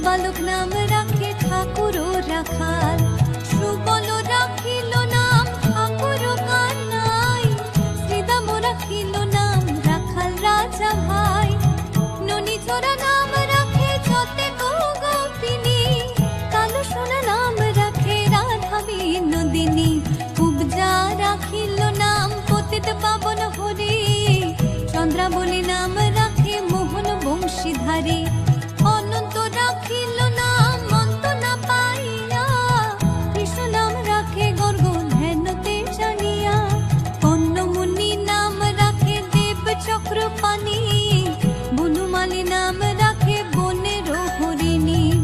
বালক নাম রাখে ঠাকুর রাখাল, সুবল রাখিল নাম ঠাকুর কানাই, শ্রীদাম রাখিল নাম রাখাল রাজা ভাই, ননী চোরা নাম রাখে যতে গোপিনী, কালো সোনা নাম রাখে রাধা বিনোদিনী, উপজা রাখিল নাম পতিত পাবন হরি, চন্দ্রাবলী নাম